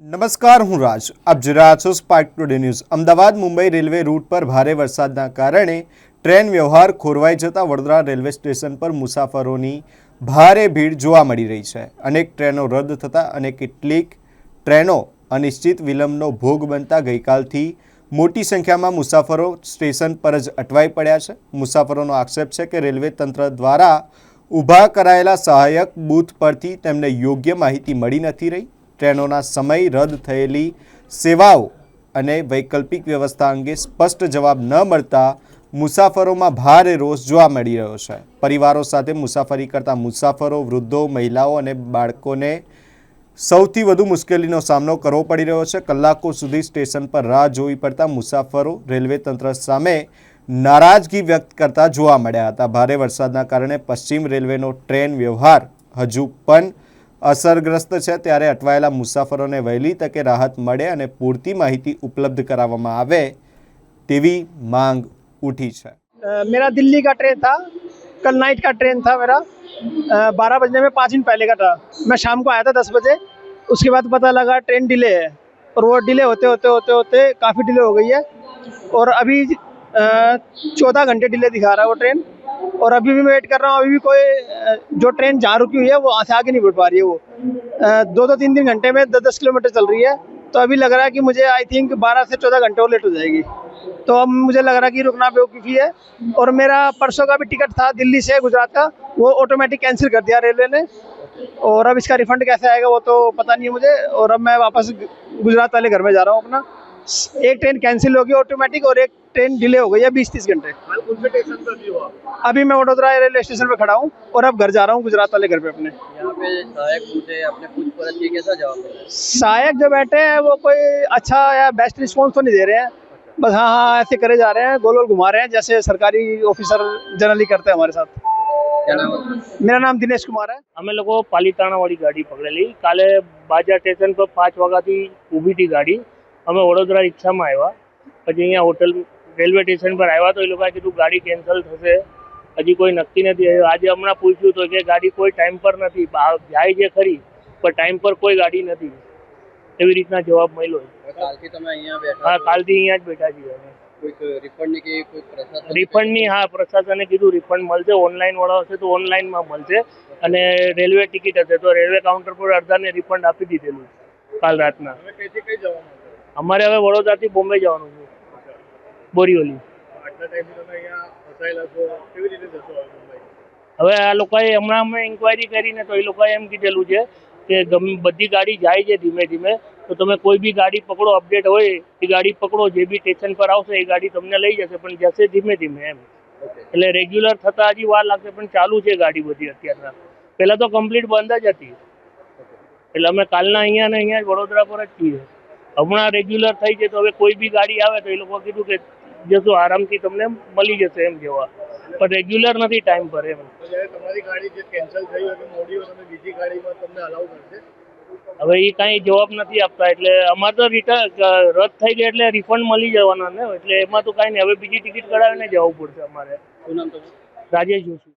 નમસ્કાર, હું રાજ. આપ જોઈ રહ્યા છો Spark Today News. Ahmedabad Mumbai railway route પર ભારે વરસાદના કારણે ટ્રેન વ્યવહાર ખોરવાઈ જતા વડોદરા રેલવે સ્ટેશન પર મુસાફરોની ભારે ભીડ જોવા મળી રહી છે. અનેક ટ્રેનો રદ થતા અને કેટલીક ટ્રેનો અનિશ્ચિત વિલંબનો ભોગ બનતા ગઈકાલથી મોટી સંખ્યામાં મુસાફરો સ્ટેશન પર જ અટવાઈ પડ્યા છે. મુસાફરોનો આક્ષેપ છે કે રેલવે તંત્ર દ્વારા ઊભા કરાયેલા સહાયક બૂથ પરથી તેમને યોગ્ય માહિતી મળી નથી રહી. ટ્રેનોના સમય, રદ થયેલી સેવાઓ અને વૈકલ્પિક વ્યવસ્થા અંગે સ્પષ્ટ જવાબ ન મળતા મુસાફરોમાં ભારે રોષ જોવા મળી રહ્યો છે. પરિવારો સાથે મુસાફરી કરતા મુસાફરો, વૃદ્ધો, મહિલાઓ અને બાળકોને સૌથી વધુ મુશ્કેલીનો સામનો કરવો પડી રહ્યો છે. કલાકો સુધી સ્ટેશન પર રાહ જોવી પડતા મુસાફરો રેલવે તંત્ર સામે નારાજગી વ્યક્ત કરતા જોવા મળ્યા હતા. ભારે વરસાદના કારણે પશ્ચિમ રેલવેનો ટ્રેન વ્યવહાર હજુ પણ અસરગ્રસ્ત છે, ત્યારે અટવાયેલા મુસાફરોને વહેલી તકે રાહત મળે અને પૂરતી માહિતી ઉપલબ્ધ કરાવવામાં આવે તેવી માંગ ઉઠી છે. मेरा दिल्ली का ट्रेन था, कल नाइट का ट्रेन था मेरा, 12 बजने में 5 मिनट पहले का था। मैं शाम को आया था 10 बजे, उसके बाद पता लगा ट्रेन डिले है और वो डिले होते होते होते होते काफ़ी डिले हो गई है और अभी 14 घंटे डिले दिखा रहा है वो ट्रेन। और अभी भी मैं वेट कर रहा हूँ, अभी भी कोई जो ट्रेन जहाँ रुकी हुई है वो वहाँ से आगे नहीं बढ़ पा रही है। वो 2-3 घंटे में 10-10 किलोमीटर चल रही है, तो अभी लग रहा है कि मुझे आई थिंक 12 से 14 घंटे और लेट हो जाएगी। तो अब मुझे लग रहा है कि रुकना बेवकूफ़ी है। और मेरा परसों का भी टिकट था दिल्ली से गुजरात का, वो ऑटोमेटिक कैंसिल कर दिया रेलवे ने। और अब इसका रिफंड कैसे आएगा वो तो पता नहीं है मुझे। और अब मैं वापस गुजरात वाले घर में जा रहा हूँ अपना। एक ट्रेन कैंसिल होगी ऑटोमेटिक और एक ट्रेन डिले हो गई है 20-30 घंटे। अभी मैं वडोदरा रेलवे स्टेशन पे खड़ा हूँ और अब घर जा रहा हूँ गुजरात वाले घर पे अपने। यहाँ पे सहायक पूछे आपने पूछपरछ की, कैसा जवाब मिला? सहायक जो बैठे हैं वो कोई अच्छा या बेस्ट रिस्पॉन्स तो नहीं दे रहे हैं, बस हाँ हाँ ऐसे करे जा रहे हैं, गोल गोल घुमा रहे हैं जैसे सरकारी ऑफिसर जनरली करते हैं हमारे साथ। क्या नाम है? मेरा नाम दिनेश कुमार है। અમે લોકો પાલીતાણાવાળી ગાડી પકડેલી. કાલે બાજા સ્ટેશન પર 5 વાગ્યાથી ઊભી હતી ગાડી. અમે વડોદરા રિક્ષામાં આવ્યા, પછી અહીંયા હોટલ રેલવે સ્ટેશન પર આવ્યા તો એ લોકોએ કીધું ગાડી કેન્સલ થશે, હજી કોઈ નક્કી નથી. આજે હમણાં પૂછ્યું તો કે ગાડી કોઈ ટાઈમ પર નથી, જાય છે ખરી પણ ટાઈમ પર કોઈ ગાડી નથી, એવી રીતના જવાબ મળ્યો. કાલથી તમે અહીંયા બેઠા હા, છો? કાલથી અહીંયા જ બેઠા છીએ અમે. કોઈક રિફંડની કે કોઈ પ્રશાસન રિફંડની હા, પ્રશાસને કીધું રિફંડ મળશે, ઓનલાઈન વાળા હશે તો ઓનલાઈનમાં મળશે અને રેલવે ટિકિટ હશે તો રેલવે કાઉન્ટર પર અડધાને રિફંડ આપી દીધેલું કાલ રાતના. તમે કઈથી કઈ જવાનું? અમારે હવે વડોદરાથી બોમ્બે જવાનું છે, બોરીવલી. આટલા ટાઈમથી તમે અહીંયા ફસાયેલા છો, કેવી રીતે જશો હવે મુંબઈ? હવે આ લોકોએ હમણાં અમે ઇન્ક્વાયરી કરીને તો એ લોકોએ એમ કીધેલું છે કે બધી ગાડી જાય છે ધીમે ધીમે, તો તમે કોઈ બી ગાડી પકડો, અપડેટ હોય એ ગાડી પકડો, જે બી સ્ટેશન પર આવશે એ ગાડી તમને લઈ જશે, પણ જશે ધીમે ધીમે એમ. એટલે રેગ્યુલર થતાં હજી વાર લાગશે, પણ ચાલુ છે ગાડી બધી અત્યારના. પહેલાં તો કમ્પ્લીટ બંધ જ હતી, એટલે અમે કાલના અહીંયા ને અહીંયા વડોદરા પર જ છીએ. હમણાં રેગ્યુલર થઈ છે તો હવે કોઈ બી ગાડી આવે તો એ લોકો કીધું કે જશો આરામથી તમને મળી જશે એમ જેવા, પણ રેગ્યુલર નથી ટાઈમ પર એમ. જ્યારે તમારી ગાડી જે કેન્સલ થઈ હોય કે મોડી હોય, તમે બીજી ગાડીમાં તમને અલાઉ કરશે? હવે એ કાંઈ જવાબ નથી આપતા, એટલે અમારે તો રદ થઈ ગઈ એટલે રિફંડ મળી જવાના ને, એટલે એમાં તો કાંઈ નહીં. હવે બીજી ટિકિટ કઢાવીને જવું પડશે અમારે. શું નામ તમારું? રાજેશ જોશી.